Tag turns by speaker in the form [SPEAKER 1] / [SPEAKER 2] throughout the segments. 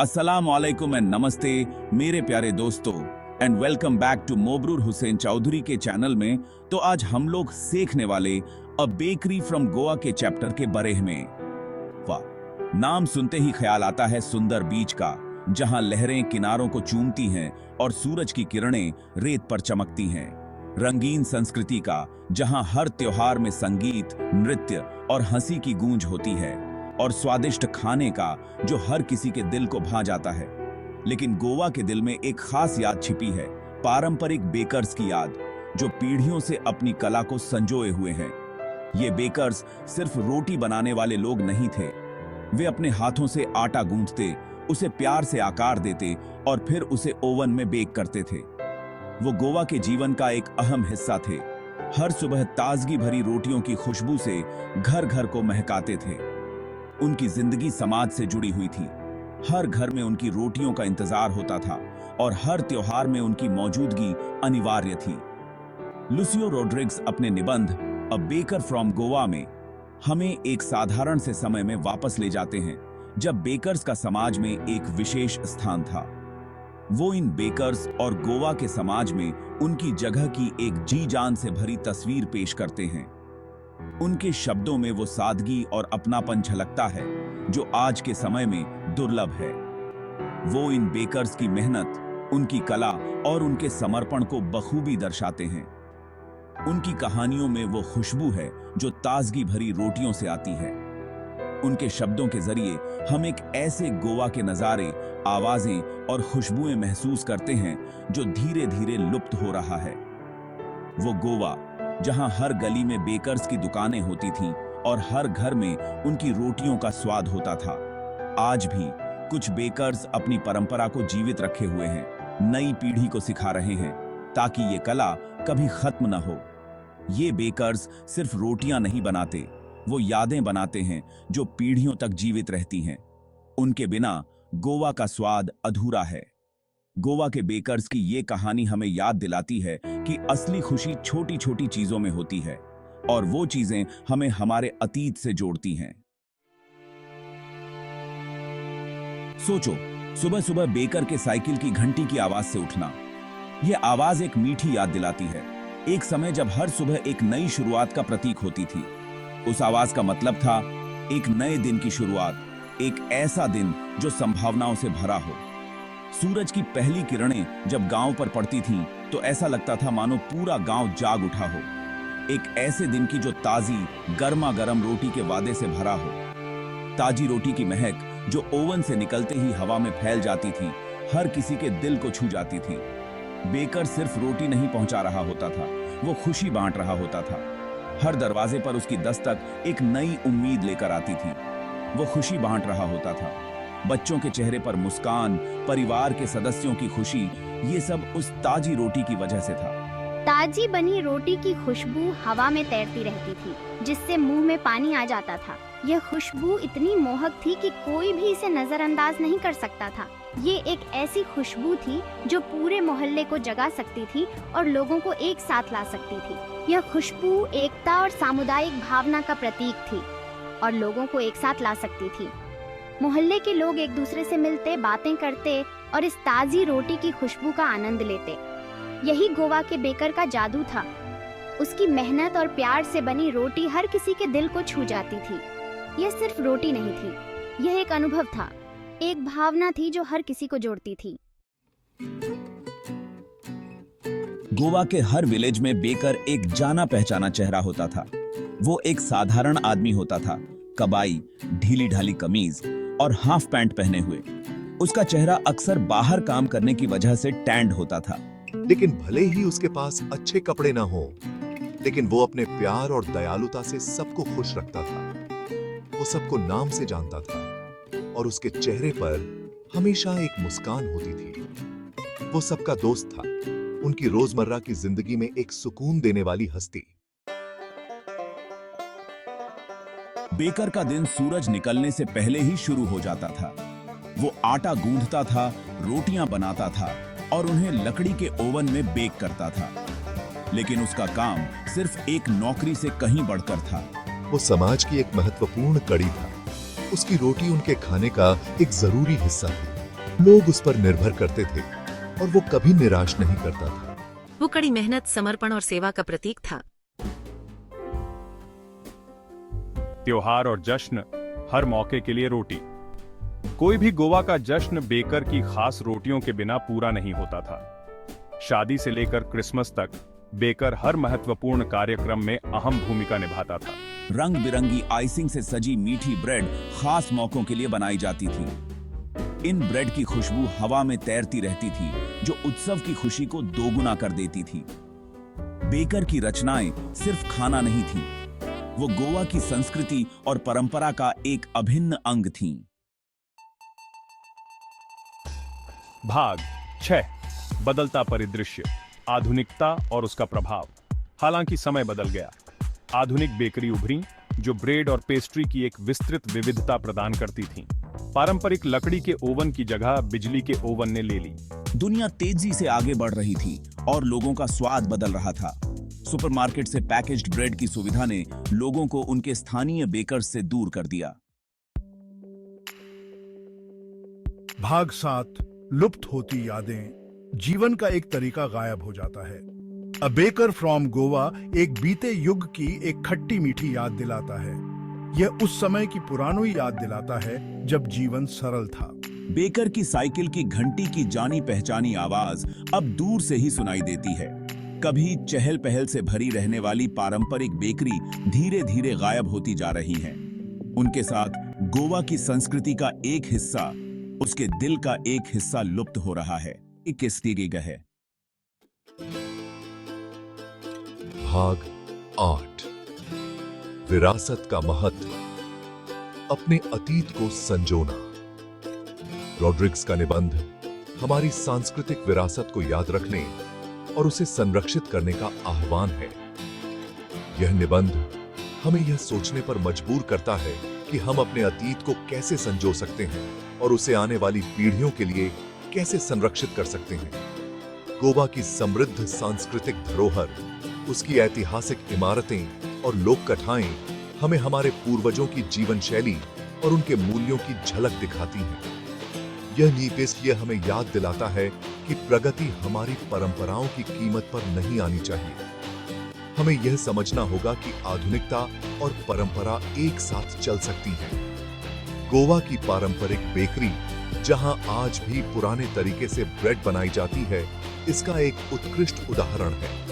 [SPEAKER 1] अस्सलाम वालेकुम एंड नमस्ते मेरे प्यारे दोस्तों and welcome back to Mobroor Hussain Chowdhury के चैनल में। तो आज हम लोग सीखने वाले अ बेकरी फ्रॉम गोवा के चैप्टर के बारे में। वाह, नाम सुनते ही ख्याल आता है सुंदर बीच का, जहां लहरें किनारों को चूमती हैं और सूरज की किरणें रेत पर चमकती हैं। रंगीन संस्कृति का, जहां हर त्योहार में संगीत, नृत्य और हंसी की गूंज होती है, और स्वादिष्ट खाने का जो हर किसी के दिल को भा जाता है। लेकिन गोवा के दिल में एक खास याद छिपी है, पारंपरिक बेकर्स की याद, जो पीढ़ियों से अपनी कला को संजोए हुए हैं। ये बेकर्स सिर्फ रोटी बनाने वाले लोग नहीं थे। वे अपने हाथों से आटा गूंथते, उसे प्यार से आकार देते और फिर उसे ओवन में बेक करते थे। वो गोवा के जीवन का एक अहम हिस्सा थे। हर सुबह ताजगी भरी रोटियों की खुशबू से घर घर को महकाते थे। उनकी जिंदगी समाज से जुड़ी हुई थी। हर घर में उनकी रोटियों का इंतजार होता था और हर त्योहार में उनकी मौजूदगी अनिवार्य थी। लुसियो रोड्रिग्स अपने निबंध अ बेकर फ्रॉम गोवा में हमें एक साधारण से समय में वापस ले जाते हैं, जब बेकर्स का समाज में एक विशेष स्थान था। वो इन बेकर्स और गोवा के समाज में उनकी जगह की एक जी जान से भरी तस्वीर पेश करते हैं। उनके शब्दों में वो सादगी और अपनापन झलकता है जो आज के समय में दुर्लभ है। वो इन बेकर्स की मेहनत, उनकी कला और उनके समर्पण को बखूबी दर्शाते हैं। उनकी कहानियों में वो खुशबू है जो ताजगी भरी रोटियों से आती है। उनके शब्दों के जरिए हम एक ऐसे गोवा के नजारे, आवाजें और खुशबुएं महसूस करते हैं जो धीरे धीरे लुप्त हो रहा है। वो गोवा जहां हर गली में बेकर्स की दुकानें होती थीं और हर घर में उनकी रोटियों का स्वाद होता था। आज भी कुछ बेकर्स अपनी परंपरा को जीवित रखे हुए हैं, नई पीढ़ी को सिखा रहे हैं ताकि ये कला कभी खत्म न हो। ये बेकर्स सिर्फ रोटियां नहीं बनाते, वो यादें बनाते हैं जो पीढ़ियों तक जीवित रहती हैं। उनके बिना गोवा का स्वाद अधूरा है। गोवा के बेकर्स की ये कहानी हमें याद दिलाती है कि असली खुशी छोटी छोटी चीजों में होती है और वो चीजें हमें हमारे अतीत से जोड़ती हैं। सोचो, सुबह सुबह बेकर के साइकिल की घंटी की आवाज से उठना। यह आवाज एक मीठी याद दिलाती है, एक समय जब हर सुबह एक नई शुरुआत का प्रतीक होती थी। उस आवाज का मतलब था एक नए दिन की शुरुआत, एक ऐसा दिन जो संभावनाओं से भरा हो। सूरज की पहली किरणें जब गांव पर पड़ती थीं, तो ऐसा लगता था मानो पूरा गांव जाग उठा हो। एक ऐसे दिन की जो ताजी गर्मा गर्म रोटी के वादे से भरा हो। ताजी रोटी की महक जो ओवन से निकलते ही हवा में फैल जाती थी, हर किसी के दिल को छू जाती थी। बेकर सिर्फ रोटी नहीं पहुंचा रहा होता था, वो खुशी बांट रहा होता था। हर दरवाजे पर उसकी दस्तक एक नई उम्मीद लेकर आती थी। वो खुशी बांट रहा होता था। बच्चों के चेहरे पर मुस्कान, परिवार के सदस्यों की खुशी, ये सब उस ताजी रोटी की वजह से था।
[SPEAKER 2] ताजी बनी रोटी की खुशबू हवा में तैरती रहती थी, जिससे मुंह में पानी आ जाता था। यह खुशबू इतनी मोहक थी कि कोई भी इसे नजरअंदाज नहीं कर सकता था। ये एक ऐसी खुशबू थी जो पूरे मोहल्ले को जगा सकती थी और लोगों को एक साथ ला सकती थी। यह खुशबू एकता और सामुदायिक भावना का प्रतीक थी और लोगों को एक साथ ला सकती थी। मोहल्ले के लोग एक दूसरे से मिलते, बातें करते और इस ताजी रोटी की खुशबू का आनंद लेते। यही गोवा के बेकर का जादू था। उसकी मेहनत और प्यार से बनी रोटी हर किसी के दिल को छू जाती थी। यह सिर्फ रोटी नहीं थी, यह एक अनुभव था, एक भावना थी जो हर किसी को जोड़ती थी।
[SPEAKER 1] गोवा के हर विलेज में बेकर एक जाना पहचाना चेहरा होता था। वो एक साधारण आदमी होता था, कबाई, ढीली ढाली कमीज और हाफ पैंट पहने हुए। उसका चेहरा अक्सर बाहर काम करने की वजह से टैंड होता था।
[SPEAKER 3] लेकिन भले ही उसके पास अच्छे कपड़े ना हो, लेकिन वो अपने प्यार और दयालुता से सबको खुश रखता था। वो सबको नाम से जानता था और उसके चेहरे पर हमेशा एक मुस्कान होती थी। वो सबका दोस्त था, उनकी रोजमर्रा की जिंदगी में एक सुकून देने वाली हस्ती।
[SPEAKER 1] बेकर का दिन सूरज निकलने से पहले ही शुरू हो जाता था। वो आटा गूंथता था, रोटियां बनाता था और उन्हें लकड़ी के ओवन में बेक करता था। लेकिन उसका काम सिर्फ एक नौकरी से कहीं बढ़कर था।
[SPEAKER 3] वो समाज की एक महत्वपूर्ण कड़ी था। उसकी रोटी उनके खाने का एक जरूरी हिस्सा थी। लोग उस पर निर्भर करते थे और वो कभी निराश नहीं करता था।
[SPEAKER 4] वो कड़ी मेहनत, समर्पण और सेवा का प्रतीक था।
[SPEAKER 5] त्योहार और जश्न, हर मौके के लिए रोटी। कोई भी गोवा का जश्न बेकर की खास रोटियों के बिना पूरा नहीं होता था। शादी से लेकर क्रिसमस तक बेकर हर महत्वपूर्ण कार्यक्रम में अहम भूमिका निभाता था।
[SPEAKER 1] रंग बिरंगी आइसिंग से सजी मीठी ब्रेड खास मौकों के लिए बनाई जाती थी। इन ब्रेड की खुशबू हवा में तैरती रहती थी, जो उत्सव की खुशी को दोगुना कर देती थी। बेकर की रचनाएं सिर्फ खाना नहीं थीं, वो गोवा की संस्कृति और परंपरा का एक अभिन्न अंग थीं।
[SPEAKER 5] भाग 6, बदलता परिदृश्य, आधुनिकता और उसका प्रभाव। हालांकि समय बदल गया। आधुनिक बेकरी उभरी, जो ब्रेड और पेस्ट्री की एक विस्तृत विविधता प्रदान करती थीं। पारंपरिक लकड़ी के ओवन की जगह बिजली के ओवन ने ले ली।
[SPEAKER 1] दुनिया तेजी से आगे बढ़ रही थी और लोगों का स्वाद बदल रहा था। सुपरमार्केट से पैकेज्ड ब्रेड की सुविधा ने लोगों को उनके स्थानीय बेकर्स से दूर कर दिया।
[SPEAKER 6] भाग 7, लुप्त होती यादें। जीवन का एक तरीका गायब हो जाता है। अ बेकर फ्रॉम गोवा एक बीते युग की एक खट्टी मीठी याद दिलाता है। यह उस समय की पुरानी याद दिलाता है जब जीवन सरल था।
[SPEAKER 1] बेकर की साइकिल की घंटी की जानी पहचानी आवाज अब दूर से ही सुनाई देती है। कभी चहल पहल से भरी रहने वाली पारंपरिक बेकरी धीरे धीरे गायब होती जा रही है। उनके साथ गोवा की संस्कृति का एक हिस्सा, उसके दिल का एक हिस्सा लुप्त हो रहा है। किस तरीके है?
[SPEAKER 3] भाग 8, विरासत का महत्व, अपने अतीत को संजोना। रॉड्रिग्स का निबंध हमारी सांस्कृतिक विरासत को याद रखने और उसे संरक्षित करने का आह्वान है। यह निबंध हमें यह सोचने पर मजबूर करता है कि हम अपने अतीत को कैसे संजो सकते हैं और उसे आने वाली पीढ़ियों के लिए कैसे संरक्षित कर सकते हैं। गोवा की समृद्ध सांस्कृतिक धरोहर, उसकी ऐतिहासिक इमारतें और लोक कथाएं हमें हमारे पूर्वजों की जीवन शैली और उनके मूल्यों की झलक दिखाती हैं। यह नीति हमें याद दिलाता है कि प्रगति हमारी परंपराओं की कीमत पर नहीं आनी चाहिए। हमें यह समझना होगा कि आधुनिकता और परंपरा एक साथ चल सकती हैं। गोवा की पारंपरिक बेकरी, जहां आज भी पुराने तरीके से ब्रेड बनाई जाती है, इसका एक उत्कृष्ट उदाहरण है।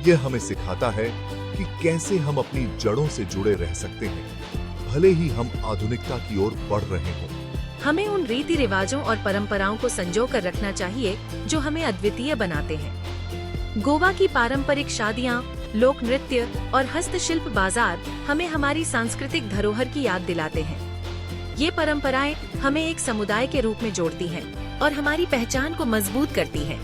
[SPEAKER 3] यह हमें सिखाता है कि कैसे हम अपनी जड़ों से जुड़े रह सकते हैं, भले ही हम आधुनिकता की ओर बढ़ रहे हों।
[SPEAKER 4] हमें उन रीति रिवाजों और परंपराओं को संजो कर रखना चाहिए जो हमें अद्वितीय बनाते हैं। गोवा की पारंपरिक शादियाँ, लोक नृत्य और हस्तशिल्प बाजार हमें हमारी सांस्कृतिक धरोहर की याद दिलाते हैं। ये परंपराएं हमें एक समुदाय के रूप में जोड़ती हैं और हमारी पहचान को मजबूत करती हैं।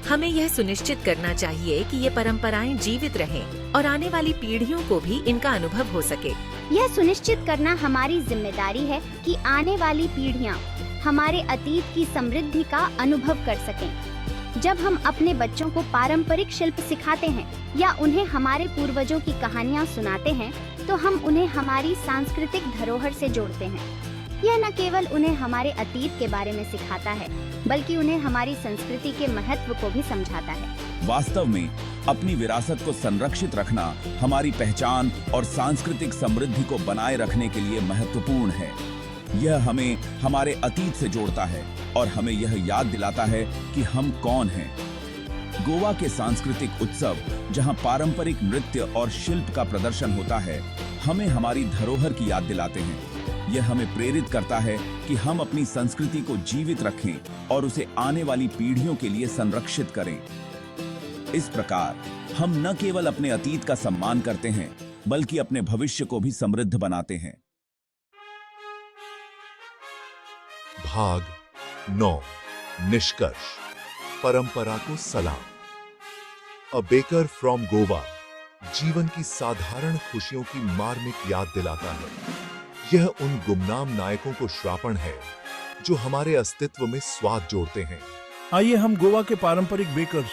[SPEAKER 4] हमें यह सुनिश्चित करना चाहिए कि ये परंपराएं जीवित रहें और आने वाली पीढ़ियों को भी इनका अनुभव हो सके।
[SPEAKER 2] यह सुनिश्चित करना हमारी जिम्मेदारी है कि आने वाली पीढ़ियां हमारे अतीत की समृद्धि का अनुभव कर सकें। जब हम अपने बच्चों को पारंपरिक शिल्प सिखाते हैं या उन्हें हमारे पूर्वजों की कहानियां सुनाते हैं, तो हम उन्हें हमारी सांस्कृतिक धरोहर से जोड़ते हैं। यह न केवल उन्हें हमारे अतीत के बारे में सिखाता है, बल्कि उन्हें हमारी संस्कृति के महत्व को भी समझाता है।
[SPEAKER 1] वास्तव में अपनी विरासत को संरक्षित रखना हमारी पहचान और सांस्कृतिक समृद्धि को बनाए रखने के लिए महत्वपूर्ण है। यह हमें हमारे अतीत से जोड़ता है और हमें यह याद दिलाता है कि हम कौन हैं। गोवा के सांस्कृतिक उत्सव, जहां पारंपरिक नृत्य और शिल्प का प्रदर्शन होता है, हमें हमारी धरोहर की याद दिलाते हैं। यह हमें प्रेरित करता है कि हम अपनी संस्कृति को जीवित रखें और उसे आने वाली पीढ़ियों के लिए संरक्षित करें। इस प्रकार हम न केवल अपने अतीत का सम्मान करते हैं, बल्कि अपने भविष्य को भी समृद्ध बनाते हैं।
[SPEAKER 3] भाग 9, निष्कर्ष, परंपरा को सलाम। अ बेकर फ्रॉम गोवा जीवन की साधारण खुशियों की मार्मिक याद दिलाता है। यह उन गुमनाम नायकों को श्रापण है जो हमारे अस्तित्व में स्वाद जोड़ते हैं।
[SPEAKER 6] आइए हम गोवा के पारंपरिक बेकर्स,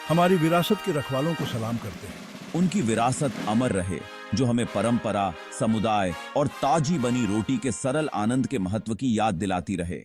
[SPEAKER 6] हमारी विरासत के रखवालों को सलाम करते हैं।
[SPEAKER 1] उनकी विरासत अमर रहे, जो हमें परंपरा, समुदाय और ताजी बनी रोटी के सरल आनंद के महत्व की याद दिलाती रहे।